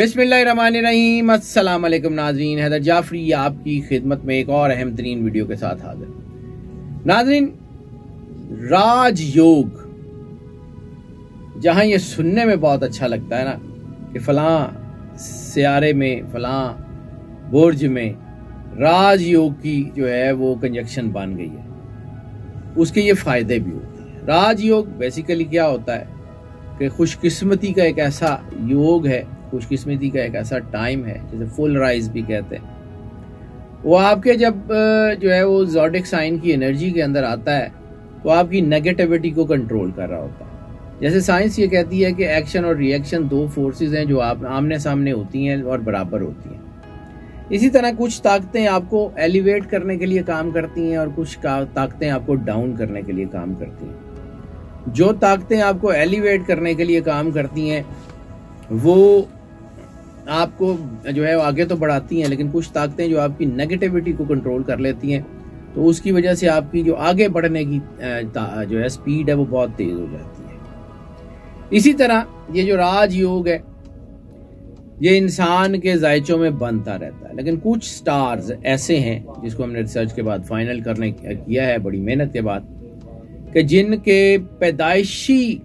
बिस्मिल्लाहिर्रहमानिर्रहीम। अस्सलाम वालेकुम नाजरीन, हैदर जाफरी आपकी खिदमत में एक और अहम तरीन वीडियो के साथ हाजिर। नाजरीन, राजयोग, जहां ये सुनने में बहुत अच्छा लगता है ना कि फलां सियारे में फलां बुर्ज में राजयोग की जो है वो कंजक्शन बन गई है, उसके ये फायदे भी होते हैं। राजयोग बेसिकली क्या होता है कि खुशकिस्मती का एक ऐसा योग है, खुशकिस्मती का एक ऐसा टाइम है, जैसे फुल राइज भी कहते हैं। वो आपके जब जो है वो ज़ोडिक साइन की एनर्जी के अंदर आता है तो आपकी नेगेटिविटी को कंट्रोल कर रहा होता है। जैसे साइंस ये कहती है कि एक्शन और रिएक्शन दो फोर्सेस हैं जो आप आमने सामने होती हैं और बराबर होती हैं। इसी तरह कुछ ताकतें आपको एलिवेट करने के लिए काम करती हैं और कुछ ताकतें आपको डाउन करने के लिए काम करती हैं। जो ताकतें आपको एलिवेट करने के लिए काम करती हैं वो आपको जो है आगे तो बढ़ाती हैं, लेकिन कुछ ताकतें जो आपकी नेगेटिविटी को कंट्रोल कर लेती हैं तो उसकी वजह से आपकी जो आगे बढ़ने की जो है स्पीड है वो बहुत तेज हो जाती है। इसी तरह ये जो राजयोग है ये इंसान के जायचों में बनता रहता है, लेकिन कुछ स्टार्स ऐसे हैं जिसको हमने रिसर्च के बाद फाइनल करने किया है बड़ी मेहनत के बाद, कि जिनके पैदाइशी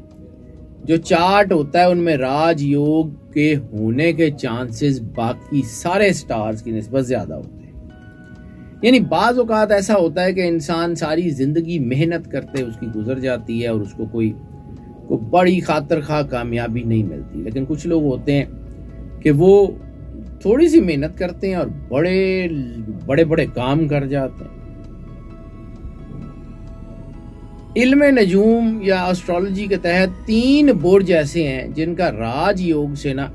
जो चार्ट होता है उनमें राजयोग के होने के चांसेस बाकी सारे स्टार्स की निस्बत ज्यादा होते हैं। यानी बाज़ औक़ात ऐसा होता है कि इंसान सारी जिंदगी मेहनत करते उसकी गुजर जाती है और उसको कोई बड़ी खातिर खा कामयाबी नहीं मिलती, लेकिन कुछ लोग होते हैं कि वो थोड़ी सी मेहनत करते हैं और बड़े बड़े काम कर जाते हैं। इल्मे नजूम या एस्ट्रोलॉजी के तहत 3 बुर्ज ऐसे हैं जिनका राजयोग से ना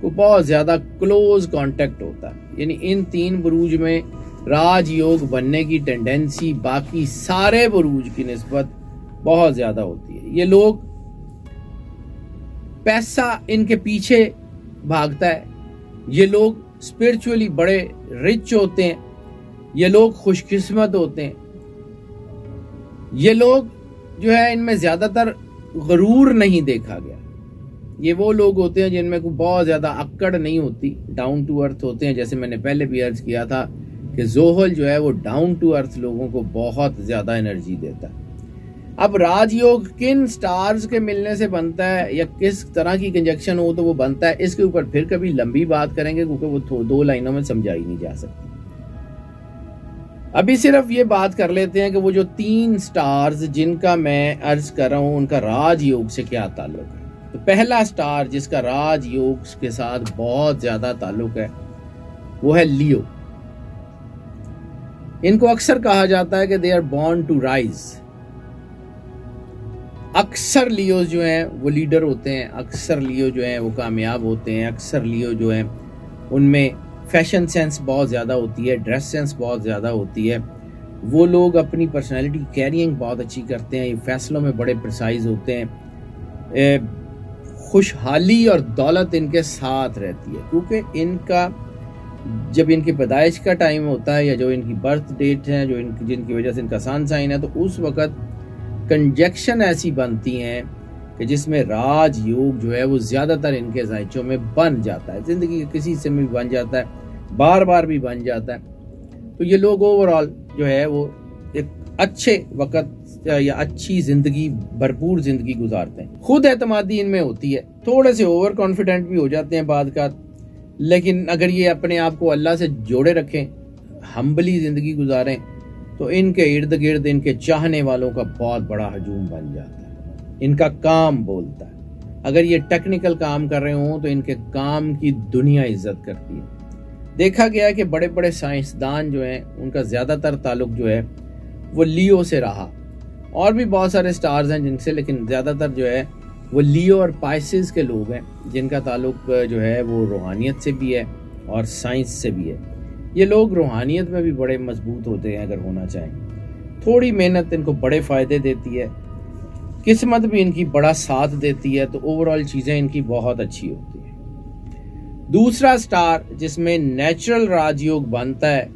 को बहुत ज्यादा क्लोज कांटेक्ट होता है। यानी इन 3 बुरूज में राजयोग बनने की टेंडेंसी बाकी सारे बुरूज की निस्बत बहुत ज्यादा होती है। ये लोग, पैसा इनके पीछे भागता है, ये लोग स्पिरिचुअली बड़े रिच होते हैं, ये लोग खुशकिस्मत होते हैं, ये लोग जो है इनमें ज्यादातर गरूर नहीं देखा गया। ये वो लोग होते हैं जिनमें कोई बहुत ज्यादा अक्कड़ नहीं होती, डाउन टू अर्थ होते हैं। जैसे मैंने पहले भी अर्ज किया था कि जोहल जो है वो डाउन टू अर्थ लोगों को बहुत ज्यादा एनर्जी देता है। अब राजयोग किन स्टार्स के मिलने से बनता है या किस तरह की कंजक्शन हो तो वो बनता है, इसके ऊपर फिर कभी लंबी बात करेंगे क्योंकि वो 2 लाइनों में समझाई नहीं जा सकती। अभी सिर्फ ये बात कर लेते हैं कि वो जो 3 स्टार्स जिनका मैं अर्ज कर रहा हूं उनका राजयोग से क्या ताल्लुक है। तो पहला स्टार जिसका राजयोग के साथ बहुत ज्यादा ताल्लुक है वो है लियो। इनको अक्सर कहा जाता है कि they are born to rise. अक्सर लियो जो हैं वो लीडर होते हैं, अक्सर लियो जो हैं वो कामयाब होते हैं, अक्सर लियो जो हैं उनमें फैशन सेंस बहुत ज़्यादा होती है, ड्रेस सेंस बहुत ज़्यादा होती है। वो लोग अपनी पर्सनैलिटी कैरिंग बहुत अच्छी करते हैं, ये फैसलों में बड़े प्रिसाइज होते हैं। खुशहाली और दौलत इनके साथ रहती है क्योंकि इनका जब इनकी पैदाइश का टाइम होता है या जो इनकी बर्थ डेट है जो जिनकी वजह से इनका सन साइन है, तो उस वक़्त कंजक्शन ऐसी बनती हैं कि जिसमें राजयोग जो है वो ज़्यादातर इनके जायचों में बन जाता है। ज़िंदगी के किसी हिस्से में भी बन जाता है, बार बार भी बन जाता है। तो ये लोग ओवरऑल जो है वो एक अच्छे वक़्त या अच्छी ज़िंदगी, भरपूर ज़िंदगी गुजारते हैं। खुद एतमादी इनमें होती है, थोड़े से ओवर कॉन्फिडेंट भी हो जाते हैं बाद का, लेकिन अगर ये अपने आप को अल्लाह से जोड़े रखें, हम्बली ज़िंदगी गुजारें, तो इनके इर्द गिर्द इनके चाहने वालों का बहुत बड़ा हजूम बन जाता है। इनका काम बोलता है। अगर ये टेक्निकल काम कर रहे हों तो इनके काम की दुनिया इज्जत करती है। देखा गया कि बड़े बड़े साइंसदान जो हैं उनका ज़्यादातर ताल्लुक जो है वो लियो से रहा। और भी बहुत सारे स्टार्स हैं जिनसे, लेकिन ज़्यादातर जो है वो लियो और पाइसेस के लोग हैं जिनका ताल्लुक जो है वो रूहानियत से भी है और साइंस से भी है। ये लोग रूहानियत में भी बड़े मजबूत होते हैं अगर होना चाहें। थोड़ी मेहनत इनको बड़े फ़ायदे देती है, किस्मत भी इनकी बड़ा साथ देती है, तो ओवरऑल चीज़ें इनकी बहुत अच्छी होती है। दूसरा स्टार जिसमें नेचुरल राजयोग बनता है,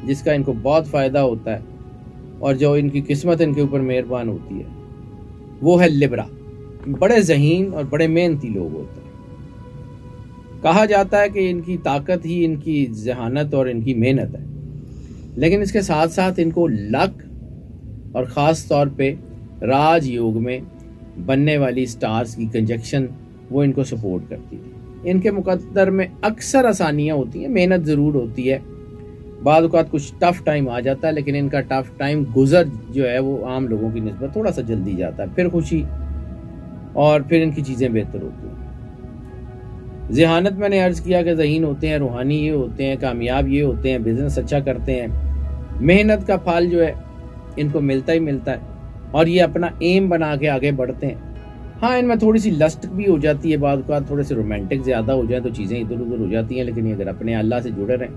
जिसका इनको बहुत फ़ायदा होता है और जो इनकी किस्मत इनके ऊपर मेहरबान होती है, वो है लिब्रा। बड़े ज़हीन और बड़े मेहनती लोग होते हैं। कहा जाता है कि इनकी ताकत ही इनकी जहानत और इनकी मेहनत है, लेकिन इसके साथ साथ इनको लक और ख़ास तौर पे राजयोग में बनने वाली स्टार्स की कंजक्शन वो इनको सपोर्ट करती है। इनके मुकद्दर में अक्सर आसानियाँ होती हैं, मेहनत ज़रूर होती है, बाद औक़ात कुछ टफ़ टाइम आ जाता है, लेकिन इनका टफ़ टाइम गुज़र जो है वो आम लोगों की निस्बत थोड़ा सा जल्दी जाता है, फिर खुशी और फिर इनकी चीज़ें बेहतर होती हैं। ज़हानत मैंने अर्ज़ किया कि ज़हीन होते हैं, रूहानी ये होते हैं, कामयाब ये होते हैं, बिज़नेस अच्छा करते हैं, मेहनत का फल जो है इनको मिलता ही मिलता है और ये अपना एम बना के आगे बढ़ते हैं। हाँ, इनमें थोड़ी सी लस्ट भी हो जाती है, बाद का थोड़े से रोमांटिक ज़्यादा हो जाए तो चीज़ें इधर उधर हो जाती हैं, लेकिन अगर अपने अल्लाह से जुड़े रहें,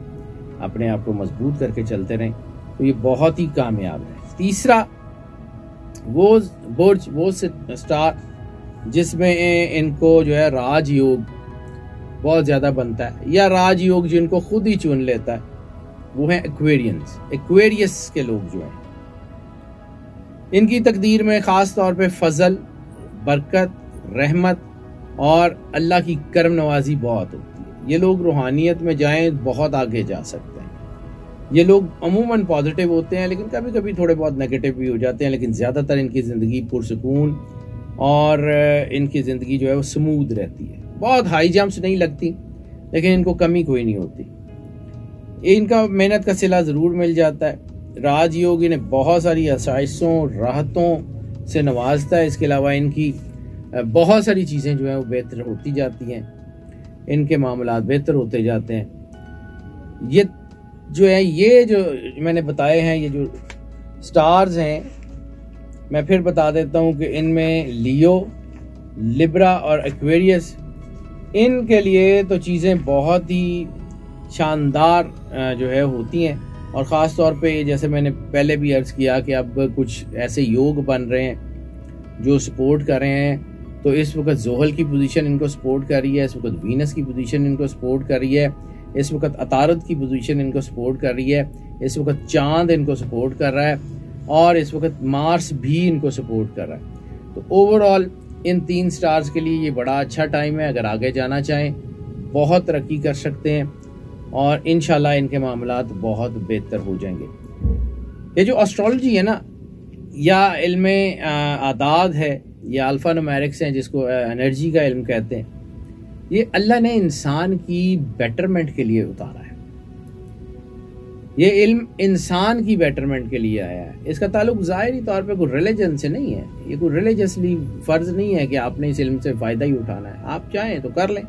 अपने आप को मजबूत करके चलते रहें तो ये बहुत ही कामयाब है। तीसरा वो बुर्ज, वो स्टार जिसमें इनको जो है राजयोग बहुत ज़्यादा बनता है या राजयोग जिनको खुद ही चुन लेता है, वो है एक्वेरियंस, एक्वेरियस के लोग जो हैं। इनकी तकदीर में ख़ास तौर पे फजल, बरकत, रहमत और अल्लाह की करम नवाजी बहुत होती है। ये लोग रूहानियत में जाएं बहुत आगे जा सकते हैं। ये लोग अमूमन पॉजिटिव होते हैं, लेकिन कभी कभी थोड़े बहुत नेगेटिव भी हो जाते हैं, लेकिन ज़्यादातर इनकी ज़िंदगी पुरसकून और इनकी ज़िंदगी जो है वो स्मूथ रहती है। बहुत हाई जंप्स नहीं लगती, लेकिन इनको कमी कोई नहीं होती। इनका मेहनत का सिला ज़रूर मिल जाता है। राजयोग इन्हें बहुत सारी आसाइशों, राहतों से नवाजता है। इसके अलावा इनकी बहुत सारी चीज़ें जो हैं वो बेहतर होती जाती हैं, इनके मामलात बेहतर होते जाते हैं। ये जो है, ये जो मैंने बताए हैं, ये जो स्टार्स हैं, मैं फिर बता देता हूँ कि इनमें लियो, लिब्रा और एक्वेरियस, इनके लिए तो चीज़ें बहुत ही शानदार जो है होती हैं। और ख़ास तौर पे जैसे मैंने पहले भी अर्ज़ किया कि अब कुछ ऐसे योग बन रहे हैं जो सपोर्ट कर रहे हैं। तो इस वक्त जोहल की पोजीशन इनको सपोर्ट कर रही है, इस वक्त वीनस की पोजीशन इनको सपोर्ट कर रही है, इस वक्त अतारद की पोजीशन इनको सपोर्ट कर रही है, इस वक्त चांद इनको सपोर्ट कर रहा है और इस वक्त मार्स भी इनको सपोर्ट कर रहा है। तो ओवरऑल इन 3 स्टार्स के लिए ये बड़ा अच्छा टाइम है। अगर आगे जाना चाहें बहुत तरक्की कर सकते हैं और इंशाल्लाह इनके मामलात बहुत बेहतर हो जाएंगे। ये जो एस्ट्रोलॉजी है ना, या इल्म आदाद है, या अल्फ़ा न्यूमेरिक्स हैं जिसको एनर्जी का इल्म कहते हैं, ये अल्लाह ने इंसान की बेटरमेंट के लिए उतारा है। ये इल्म इंसान की बेटरमेंट के लिए आया है। इसका ताल्लुक ज़ाहिरी तौर पे कोई रिलीजन से नहीं है। ये कोई रिलीजियसली फ़र्ज़ नहीं है कि आपने इस इल्म से फ़ायदा ही उठाना है, आप चाहें तो कर लें।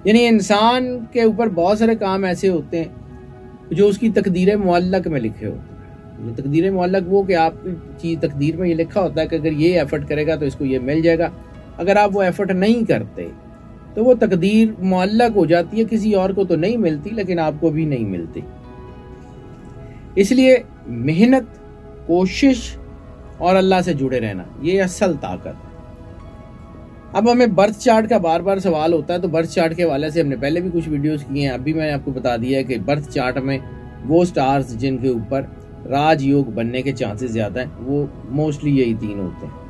यानी इंसान के ऊपर बहुत सारे काम ऐसे होते हैं जो उसकी तकदीर मुअल्लक में लिखे होते हैं। तकदीर मुअल्लक वो कि आपकी चीज़ तकदीर में ये लिखा होता है कि अगर ये एफर्ट करेगा तो इसको ये मिल जाएगा। अगर आप वो एफर्ट नहीं करते तो वो तकदीर मुअल्लक हो जाती है, किसी और को तो नहीं मिलती लेकिन आपको भी नहीं मिलती। इसलिए मेहनत, कोशिश और अल्लाह से जुड़े रहना, ये असल ताकत है। अब हमें बर्थ चार्ट का बार बार सवाल होता है, तो बर्थ चार्ट के हवाले से हमने पहले भी कुछ वीडियोस किए हैं। अभी मैंने आपको बता दिया है कि बर्थ चार्ट में वो स्टार्स जिनके ऊपर राजयोग बनने के चांसेस ज़्यादा हैं, वो मोस्टली यही 3 होते हैं।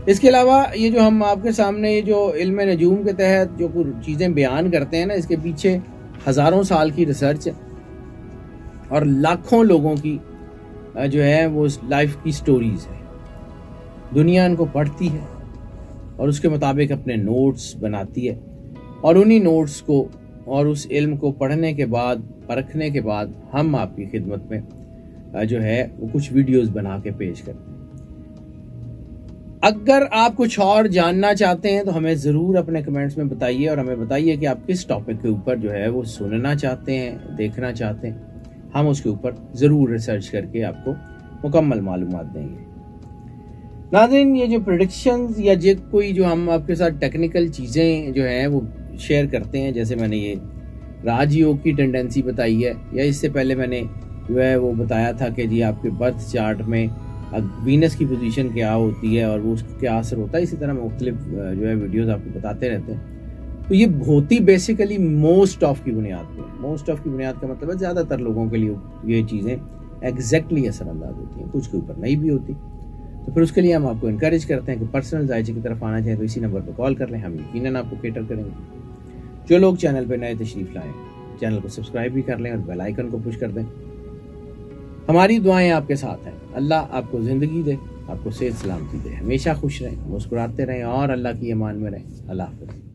इसके अलावा ये जो हम आपके सामने ये जो इल्म नजूम के तहत जो कुछ चीज़ें बयान करते हैं ना, इसके पीछे हज़ारों साल की रिसर्च है और लाखों लोगों की जो है वो लाइफ की स्टोरीज है। दुनिया इनको पढ़ती है और उसके मुताबिक अपने नोट्स बनाती है और उन्हीं नोट्स को और उस इल्म को पढ़ने के बाद, परखने के बाद हम आपकी खिदमत में जो है वो कुछ वीडियोस बना के पेश करते हैं। अगर आप कुछ और जानना चाहते हैं तो हमें ज़रूर अपने कमेंट्स में बताइए और हमें बताइए कि आप किस टॉपिक के ऊपर जो है वो सुनना चाहते हैं, देखना चाहते हैं। हम उसके ऊपर ज़रूर रिसर्च करके आपको मुकम्मल मालूमात देंगे। नाज़रीन, ये जो प्रेडिक्शंस या जो कोई जो हम आपके साथ टेक्निकल चीज़ें जो हैं वो शेयर करते हैं, जैसे मैंने ये राजयोग की टेंडेंसी बताई है, या इससे पहले मैंने जो है वो बताया था कि जी आपके बर्थ चार्ट में वीनस की पोजीशन क्या होती है और वो उसका क्या असर होता है। इसी तरह मुख्तलिफ जो है वीडियोस आपको बताते रहते हैं। तो ये होती बेसिकली मोस्ट ऑफ की बुनियाद पे। मोस्ट ऑफ की बुनियाद का मतलब है ज़्यादातर लोगों के लिए ये चीज़ें एग्जैक्टली असरअंदाज होती हैं, कुछ के ऊपर नहीं भी होती। तो फिर उसके लिए हम आपको इनकरेज करते हैं कि पर्सनल जायजे की तरफ आना चाहें तो इसी नंबर पर कॉल कर लें, हम यकीनन आपको केटर करेंगे। जो लोग चैनल पे नए तशरीफ लाएं, चैनल को सब्सक्राइब भी कर लें और बेल आइकन को पुश कर दें। हमारी दुआएं आपके साथ हैं। अल्लाह आपको ज़िंदगी दे, आपको सेहत सलामती दे, हमेशा खुश रहें, मुस्कुराते रहें और अल्लाह की अमान में रहें। अल्लाह हाफ़िज़।